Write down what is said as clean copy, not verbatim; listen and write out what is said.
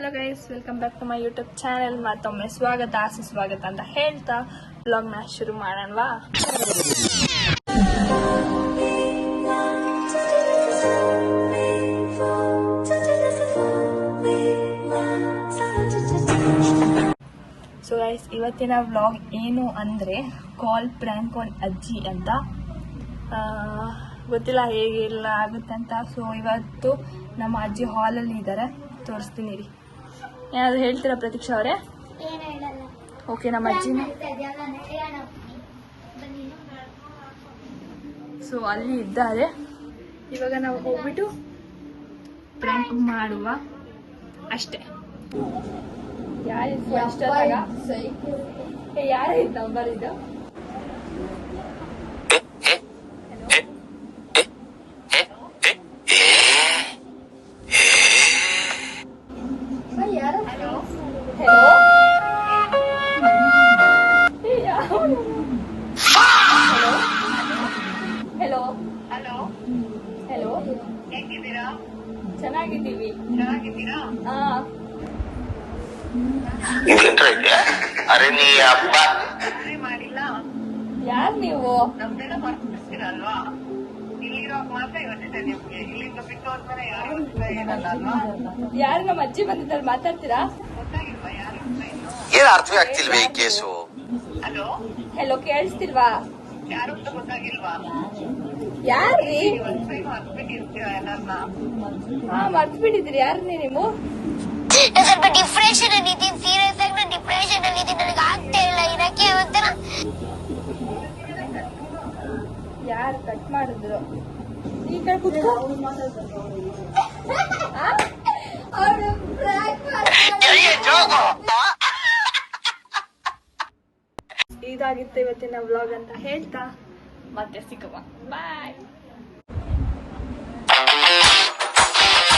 Hello guys, welcome back to my YouTube channel. ಮತ್ತೊಮ್ಮೆ ಸ್ವಾಗತ ಸುಸ್ವಾಗತ ಅಂತ ಹೇಳ್ತಾ ಬ್ಲಾಗ್ನ ಶುರು ಮಾಡೋಣವಾ. ಸೊ ಗೈಸ್, ಇವತ್ತಿನ ವ್ಲಾಗ್ ಏನು ಅಂದರೆ ಕಾಲ್ ಪ್ರ್ಯಾಂಕ್ ಆನ್ ಅಜ್ಜಿ ಅಂತ. ಗೊತ್ತಿಲ್ಲ ಹೇಗೆಲ್ಲ ಆಗುತ್ತೆ ಅಂತ. ಸೊ ಇವತ್ತು ನಮ್ಮ ಅಜ್ಜಿ ಹಾಲಲ್ಲಿ ಇದ್ದಾರೆ, ತೋರಿಸ್ತೀನಿ ರೀ. ಏನಾದರೂ ಹೇಳ್ತೀರಾ ಪ್ರತೀಕ್ಷಾ ಅವರೇ? ಓಕೆ, ನಮ್ಮ ಅಜ್ಜಿನ ಸೊ ಅಲ್ಲಿ ಇದ್ದಾರೆ. ಇವಾಗ ನಾವು ಹೋಗ್ಬಿಟ್ಟು ಪ್ರ್ಯಾಂಕ್ ಮಾಡುವ ಅಷ್ಟೇ. ಯಾರಿತ್ತು ಅಷ್ಟೊತ್ತಾಗ? ಯಾರಾಯ್ತು ನಂಬರ್ ಇದು? ಹೆಲೋ ಹೆಲೋ, ಹೇಗಿದ್ದೀರಾ? ಚೆನ್ನಾಗಿದ್ದೀವಿ. ಹಾ, ಅರೆ ನೀ ಅಪ್ಪ ಮಾಡಿಲ್ಲ. ಯಾರು ನೀವು? ಯಾರು? ನಮ್ಮ ಅಜ್ಜಿ ಬಂದಿದ್ದಾರೆ, ಮಾತಾಡ್ತೀರಾ? ಏನ್ ಅರ್ಥವೇ ಆಗ್ತಿಲ್ವೇ ಈ ಕೇಸು? ಹೆಲೋ, ಕೇಳಿಸ್ತಿಲ್ವಾ? ಯಾರ್ರೀ? ಹಾ, ಮರ್ತು ಬಿಟ್ಟಿದ್ರಿ. ಯಾರ್ರೀ ನೀವು? ಸ್ವಲ್ಪ ಡಿಪ್ರೆಷನ್ ಅಲ್ಲಿ ಇದ್ದೀನಿ, ಸೀರಿಯಸ್ ಆಗಿ ನಾನು ಡಿಪ್ರೆಷನ್ ಅಲ್ಲಿ ಇದ್ದೀನಿ, ನನಗೆ ಆಗ್ತಾ ಇಲ್ಲ ಇರಕ್ಕೆ. ಒಂಥರ ಯಾರು ಕಟ್ ಮಾಡಿದ್ರು? ಈ ಕಡೆ ಕುತ್ಕೋ. ಇದಾಗಿತ್ತು ಇವತ್ತಿನ ವ್ಲಾಗ್ ಅಂತ ಹೇಳ್ತಾ ಮತ್ತೆ ಸಿಕ್ಕುವ. ಬಾಯ್.